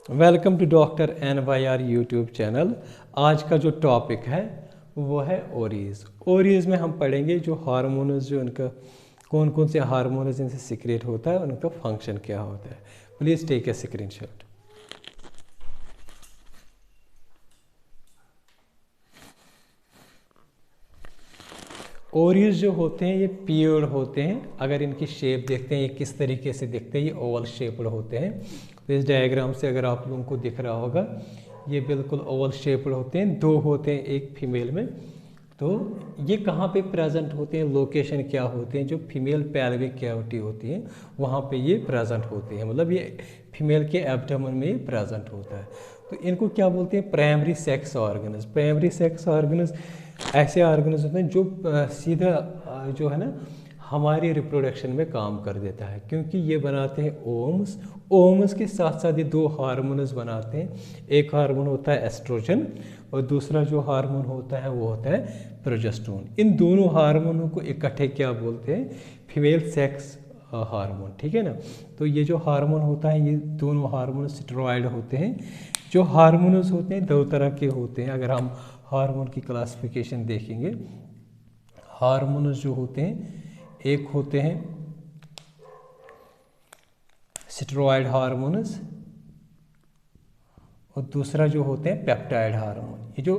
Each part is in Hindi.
Welcome to doctor NYR YouTube channel. आज का जो टॉपिक है वो है ओरीज। ओरीज में हम पढ़ेंगे जो हार्मोन्स, जो इनका कौन कौन से हार्मोन्स इनसे सिक्रेट होता है, उनका फंक्शन क्या होता है। Please take a screenshot. ओरीज जो होते हैं ये पियर्ड होते हैं। अगर इनकी शेप देखते हैं ये किस तरीके से दिखते हैं, ये ओवल शेप्ड होते हैं। तो इस डायग्राम से अगर आप लोगों को दिख रहा होगा ये बिल्कुल ओवल शेप्ड होते हैं। दो होते हैं एक फीमेल में। तो ये कहाँ पे प्रेजेंट होते हैं, लोकेशन क्या होते हैं, जो फीमेल पैल्विक कैविटी होती है वहाँ पे ये प्रेजेंट होते हैं। मतलब ये फीमेल के एब्डोमेन में ये प्रेजेंट होता है। तो इनको क्या बोलते हैं, primary sex organs. Primary sex organs ऐसे ऑर्गन्स होते हैं जो सीधा जो है ना हमारी रिप्रोडक्शन में काम कर देता है, क्योंकि ये बनाते हैं ओम्स। ओम्स के साथ साथ ये दो हार्मोन्स बनाते हैं। एक हार्मोन होता है एस्ट्रोजन और दूसरा जो हार्मोन होता है वो होता है प्रोजेस्टेरोन। इन दोनों हार्मोनों को इकट्ठे क्या बोलते हैं, फीमेल सेक्स हार्मोन। ठीक है ना। तो ये जो हार्मोन होता है ये दोनों हार्मोन स्टेरॉयड होते हैं। जो हार्मोन्स होते हैं दो तरह के होते हैं। अगर हम हार्मोन की क्लासिफिकेशन देखेंगे, हार्मोन्स जो होते हैं एक होते हैं स्टेरॉयड हार्मोन्स और दूसरा जो होते हैं पेप्टाइड हार्मोन। ये जो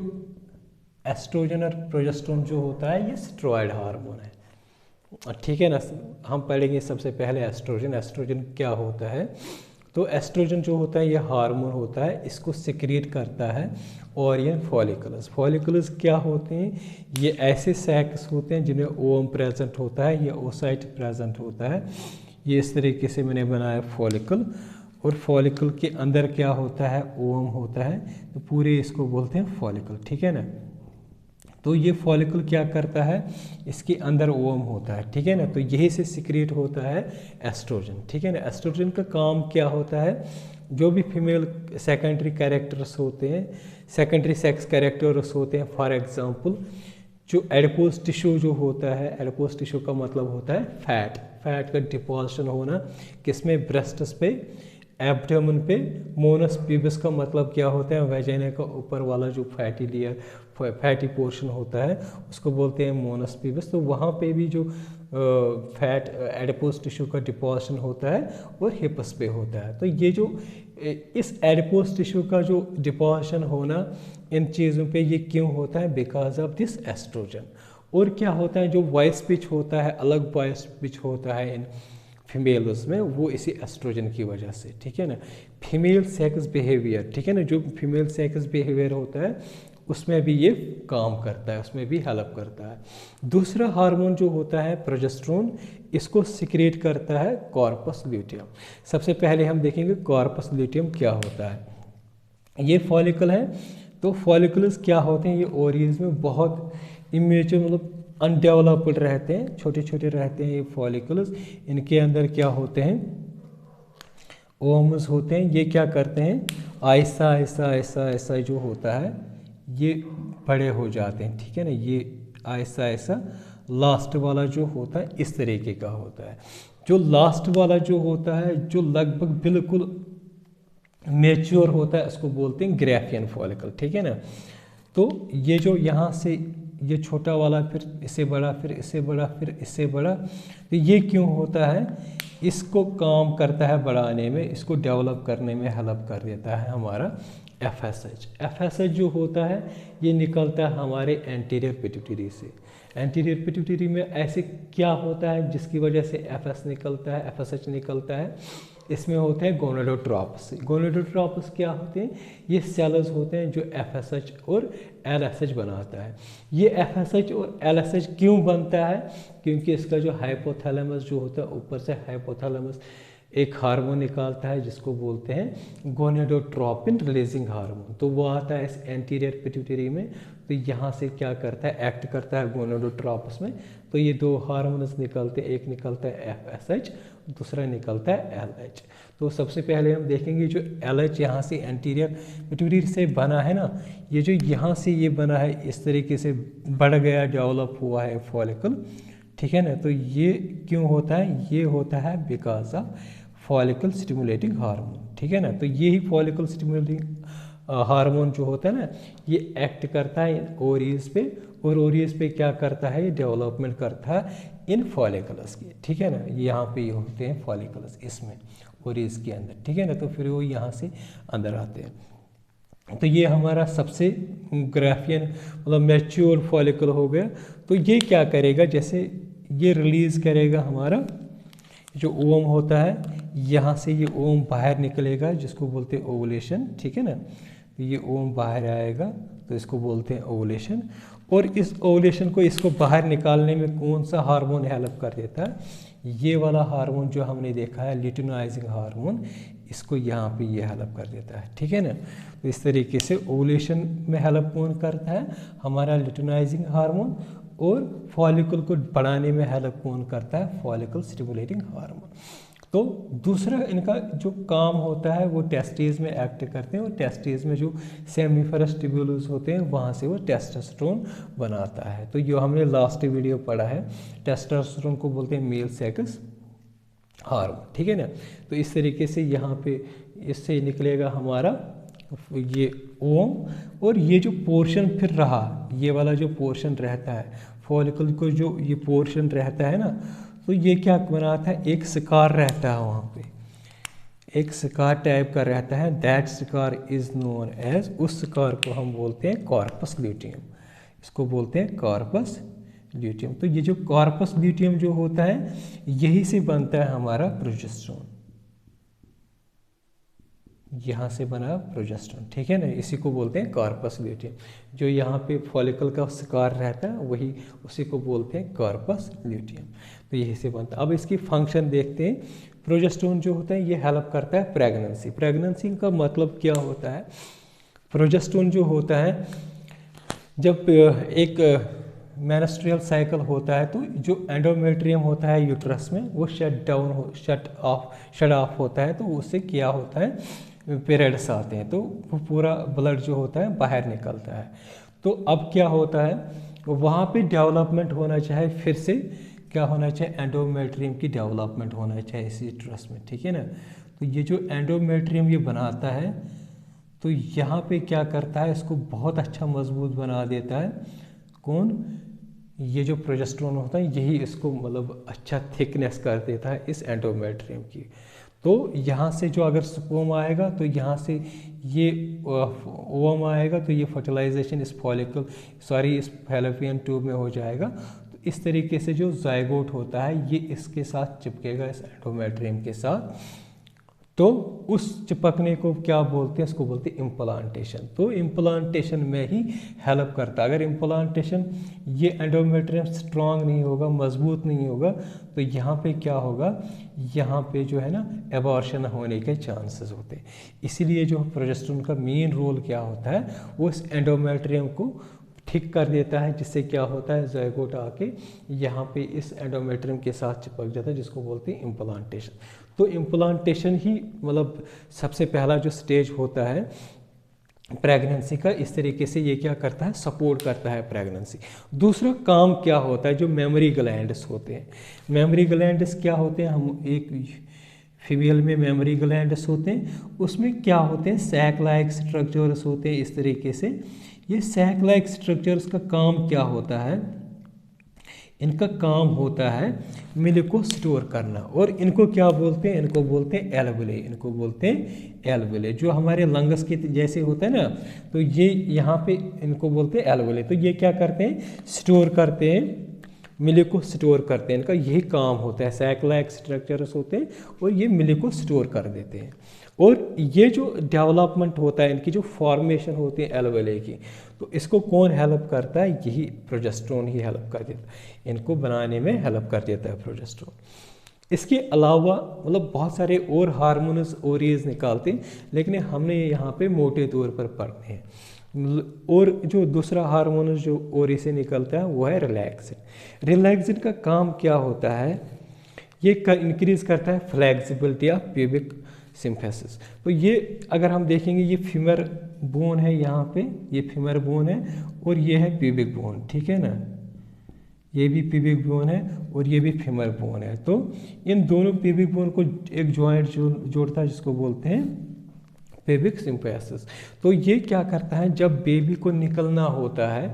एस्ट्रोजन और प्रोजेस्टेरोन जो होता है ये स्टेरॉयड हार्मोन है। ठीक है ना। हम पढ़ेंगे सबसे पहले एस्ट्रोजन। एस्ट्रोजन क्या होता है, तो एस्ट्रोजन जो होता है ये हार्मोन होता है, इसको सिक्रीट करता है ओरियन फॉलिकल्स। फॉलिकल्स क्या होते हैं, ये ऐसे सैक्स होते हैं जिन्हें ओवम प्रेजेंट होता है या ओसाइट प्रेजेंट होता है। ये इस तरीके से मैंने बनाया फॉलिकल, और फॉलिकल के अंदर क्या होता है, ओवम होता है। तो पूरे इसको बोलते हैं फॉलिकल। ठीक है ना। तो ये फॉलिकल क्या करता है, इसके अंदर ओवम होता है। ठीक है ना। तो यही से सिक्रेट होता है एस्ट्रोजन। ठीक है ना। एस्ट्रोजन का काम क्या होता है, जो भी फीमेल सेकेंडरी कैरेक्टर्स होते हैं, सेकेंडरी सेक्स कैरेक्टर्स होते हैं, फॉर एग्जांपल जो एडिपोज टिश्यू जो होता है, एडिपोज टिश्यू का मतलब होता है फैट। फैट का डिपॉजिशन होना किसमें, ब्रेस्ट्स पे, एब्डोमेन पे। मोनस पीबस का मतलब क्या होता है, वेजाइना का ऊपर वाला जो फैटी लेयर, फैटी पोर्शन होता है उसको बोलते हैं मोनस पीबस। तो वहाँ पे भी जो फैट एडिपोज टिश्यू का डिपॉजिशन होता है वो हिप्स पे होता है। तो ये जो इस एडिपोज टिश्यू का जो डिपॉजिशन होना इन चीज़ों पे ये क्यों होता है, बिकॉज ऑफ दिस एस्ट्रोजन। और क्या होता है, जो वॉइस पिच होता है, अलग वॉइस पिच होता है इन फीमेल्स में, वो इसी एस्ट्रोजन की वजह से। ठीक है ना। फीमेल सेक्स बिहेवियर, ठीक है ना, जो फीमेल सेक्स बिहेवियर होता है उसमें भी ये काम करता है, उसमें भी हेल्प करता है। दूसरा हार्मोन जो होता है प्रोजेस्टेरोन, इसको सिक्रेट करता है कॉर्पस ल्यूटियम। सबसे पहले हम देखेंगे कॉर्पस ल्यूटियम क्या होता है। ये फॉलिकल है। तो फॉलिकल्स क्या होते हैं, ये ओवरीज में बहुत इमेच्योर मतलब अनडेवलप्ड रहते हैं, छोटे छोटे रहते हैं ये फॉलिकल्स। इनके अंदर क्या होते हैं, ओम्स होते हैं। ये क्या करते हैं, ऐसा ऐसा ऐसा ऐसा जो होता है ये बड़े हो जाते हैं। ठीक है ना। ये ऐसा ऐसा लास्ट वाला जो होता है इस तरीके का होता है। जो लास्ट वाला जो होता है, जो लगभग बिल्कुल मेच्योर होता है, उसको बोलते हैं ग्राफियन फॉलिकल। ठीक है ना। तो ये जो यहाँ से ये छोटा वाला, फिर इससे बड़ा, फिर इससे बड़ा, फिर इससे बड़ा, तो ये क्यों होता है, इसको काम करता है बढ़ाने में, इसको डेवलप करने में हेल्प कर देता है हमारा FSH। FSH जो होता है ये निकलता है हमारे एंटीरियर पिट्यूटरी से। एंटीरियर पिट्यूटरी में ऐसे क्या होता है जिसकी वजह से FSH निकलता है, इसमें होते हैं गोनाडोट्रोप्स। गोनाडोट्रोप्स क्या होते हैं, ये सेल्स होते हैं जो FSH और LSH बनाता है। ये FSH और LSH क्यों बनता है, क्योंकि इसका जो हाइपोथैलेमस जो होता है, ऊपर से हाइपोथैलेमस एक हार्मोन निकालता है जिसको बोलते हैं गोनाडोट्रोपिन रिलीजिंग हार्मोन। तो वो आता है इस एंटीरियर पिट्यूटरी में। तो यहाँ से क्या करता है, एक्ट करता है गोनाडोट्रोप्स में। तो ये दो हार्मोन्स निकलते हैं, एक निकलता है FSH, दूसरा निकलता है LH। तो सबसे पहले हम देखेंगे जो LH यहाँ से एंटीरियर पिट्यूटरी से बना है ना, ये जो यहाँ से ये बना है इस तरीके से बढ़ गया, डेवलप हुआ है फॉलिकल। ठीक है ना। तो ये क्यों होता है, ये होता है because of follicle stimulating hormone. ठीक है ना। तो ये ही फॉलिकल स्टिमुलेटिंग हार्मोन जो होता है ना, ये एक्ट करता है ओवरीज पे, और ओवरीज पे क्या करता है, ये डेवलपमेंट करता है इन फॉलिकल्स की, ठीक है ना। यहाँ पे ये होते हैं फॉलिकल्स इसमें ओवरीज के अंदर, ठीक है ना। तो फिर वो यहाँ से अंदर आते हैं। तो ये हमारा सबसे ग्राफियन मतलब मैच्योर फॉलिकल हो गया। तो ये क्या करेगा, जैसे ये रिलीज करेगा हमारा जो ओवम होता है, यहाँ से ये ओवम बाहर निकलेगा जिसको बोलते हैं ओवुलेशन, ठीक है ना। तो ये ओवम बाहर आएगा तो इसको बोलते हैं ओवुलेशन। और इस ओवुलेशन को इसको बाहर निकालने में कौन सा हार्मोन हेल्प कर देता है, ये वाला हार्मोन जो हमने देखा है ल्यूटिनाइजिंग हार्मोन, इसको यहाँ पे ये हेल्प कर देता है, ठीक है ना। तो इस तरीके से ओवुलेशन में हेल्प कौन करता है, हमारा ल्यूटिनाइजिंग हार्मोन, और फॉलिकल को बढ़ाने में हेल्प कौन करता है, फॉलिकल स्टिमुलेटिंग हार्मोन। तो दूसरा इनका जो काम होता है वो टेस्टिस में एक्ट करते हैं, और टेस्टिस में जो सेमिफरस ट्यूबुल्स होते हैं वहाँ से वो टेस्टोस्टेरोन बनाता है। तो जो हमने लास्ट वीडियो पढ़ा है, टेस्टोस्टेरोन को बोलते हैं मेल सेक्स हार्मोन, ठीक है ना। तो इस तरीके से यहाँ पे इससे निकलेगा हमारा ये ओम, और ये जो पोर्शन फिर रहा, ये वाला जो पोर्शन रहता है फॉलिकल को, जो ये पोर्शन रहता है ना, तो ये क्या बनाता है, एक शिकार रहता है वहाँ पे, एक शिकार टाइप का रहता है। दैट शिकार इज नोन एज, उस शिकार को हम बोलते हैं कॉर्पस ल्यूटियम, इसको बोलते हैं कॉर्पस ल्यूटियम। तो ये जो कॉर्पस ल्यूटियम जो होता है, यही से बनता है हमारा प्रोजेस्टेरोन, यहाँ से बना प्रोजेस्टेरोन, ठीक है ना। इसी को बोलते हैं कॉर्पस ल्यूटियम। जो यहाँ पे फॉलिकल का शिकार रहता है वही, उसी को बोलते हैं कॉर्पस ल्यूटियम। तो यही से बनता है। अब इसकी फंक्शन देखते हैं। प्रोजेस्टेरोन जो होता है ये हेल्प करता है प्रेगनेंसी। प्रेगनेंसी का मतलब क्या होता है, प्रोजेस्टेरोन जो होता है, जब एक मेंस्ट्रुअल साइकिल होता है तो जो एंडोमेट्रियम होता है यूट्रस में वो शट ऑफ होता है, तो उससे क्या होता है, पीरियड्स आते हैं, तो वो पूरा ब्लड जो होता है बाहर निकलता है। तो अब क्या होता है, वहाँ पे डेवलपमेंट होना चाहिए, फिर से क्या होना चाहिए, एंडोमेट्रियम की डेवलपमेंट होना चाहिए इसी यूट्रस में, ठीक है ना। तो ये जो एंडोमेट्रियम ये बनाता है, तो यहाँ पे क्या करता है, इसको बहुत अच्छा मजबूत बना देता है। कौन, ये जो प्रोजेस्टेरोन होता है यही इसको मतलब अच्छा थिकनेस कर देता है इस एंडोमेट्रियम की। तो यहाँ से जो अगर स्पर्म आएगा तो यहाँ से ये ओवम आएगा, तो ये फर्टिलाइजेशन इस इस फैलोपियन ट्यूब में हो जाएगा। तो इस तरीके से जो जाइगोट होता है ये इसके साथ चिपकेगा, इस एंडोमेट्रियम के साथ। तो उस चिपकने को क्या बोलते हैं, इसको बोलते हैं इम्प्लांटेशन। तो इम्प्लांटेशन में ही हेल्प करता है। अगर इम्प्लांटेशन ये एंडोमेट्रियम स्ट्रांग नहीं होगा, मजबूत नहीं होगा, तो यहाँ पे क्या होगा, यहाँ पे जो है ना एबॉर्शन होने के चांसेस होते हैं। इसीलिए जो प्रोजेस्टेरोन का मेन रोल क्या होता है, वो इस एंडोमेट्रियम को ठीक कर देता है, जिससे क्या होता है, जाइगोट आके यहाँ पे इस एंडोमेट्रियम के साथ चिपक जाता है, जिसको बोलते हैं इम्प्लांटेशन। तो इम्प्लांटेशन ही मतलब सबसे पहला जो स्टेज होता है प्रेगनेंसी का, इस तरीके से ये क्या करता है, सपोर्ट करता है प्रेगनेंसी। दूसरा काम क्या होता है, जो मेमोरी ग्लैंड्स होते हैं, मेमोरी ग्लैंड्स क्या होते हैं, हम एक फीमेल में मेमोरी ग्लैंड्स होते हैं, उसमें क्या होते हैं, सैक लाइक स्ट्रक्चर्स होते हैं इस तरीके से। ये सैक लाइक स्ट्रक्चर्स का काम क्या होता है, इनका काम होता है मिल्क को स्टोर करना, और इनको क्या बोलते हैं, इनको बोलते हैं एल्वेले, इनको बोलते हैं एल्वेले। जो हमारे लंग्स के जैसे होते हैं ना, तो ये यहाँ पे इनको बोलते हैं एल्वेले। तो ये क्या करते हैं, स्टोर करते हैं, मिल्क को स्टोर करते हैं, इनका यही काम होता है। सैक लाइक स्ट्रक्चर्स होते हैं और ये मिल्क को स्टोर कर देते हैं। और ये जो डेवलपमेंट होता है, इनकी जो फॉर्मेशन होती है एल्वेले की, तो इसको कौन हेल्प करता है, यही प्रोजेस्टेरोन ही हेल्प कर देता है, इनको बनाने में हेल्प कर देता है प्रोजेस्टेरोन। इसके अलावा मतलब बहुत सारे और हार्मोन्स ओवरीज निकालते हैं, लेकिन हमने यहाँ पे मोटे तौर पर पढ़ने हैं। और जो दूसरा हार्मोन जो ओवरी से निकलता है वो है रिलैक्सिन। रिलैक्सिन का काम क्या होता है, ये इंक्रीज करता है फ्लेक्सिबिलिटी ऑफ प्यूबिक सिम्फेसिस। तो ये अगर हम देखेंगे, ये फीमर बोन है, यहाँ पे ये फीमर बोन है और ये है प्यूबिक बोन, ठीक है ना। ये भी प्यूबिक बोन है और ये भी फीमर बोन है। तो इन दोनों प्यूबिक बोन को एक जॉइंट जोड़ता है जिसको बोलते हैं पेबिक सिम्फाइसिस। तो ये क्या करता है, जब बेबी को निकलना होता है,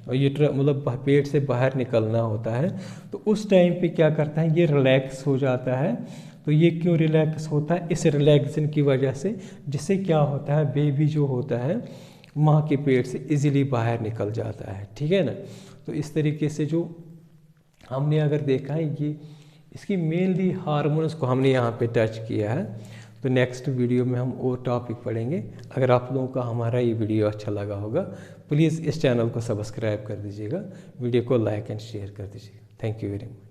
मतलब पेट से बाहर निकलना होता है, तो उस टाइम पे क्या करता है, ये रिलैक्स हो जाता है। तो ये क्यों रिलैक्स होता है, इस रिलैक्सन की वजह से, जिससे क्या होता है, बेबी जो होता है माँ के पेट से इजीली बाहर निकल जाता है। ठीक है ना। तो इस तरीके से जो हमने अगर देखा है, ये इसकी मेनली हार्मोन्स को हमने यहाँ पे टच किया है। तो नेक्स्ट वीडियो में हम और टॉपिक पढ़ेंगे। अगर आप लोगों का हमारा ये वीडियो अच्छा लगा होगा, प्लीज़ इस चैनल को सब्सक्राइब कर दीजिएगा, वीडियो को लाइक एंड शेयर कर दीजिएगा। Thank you very much.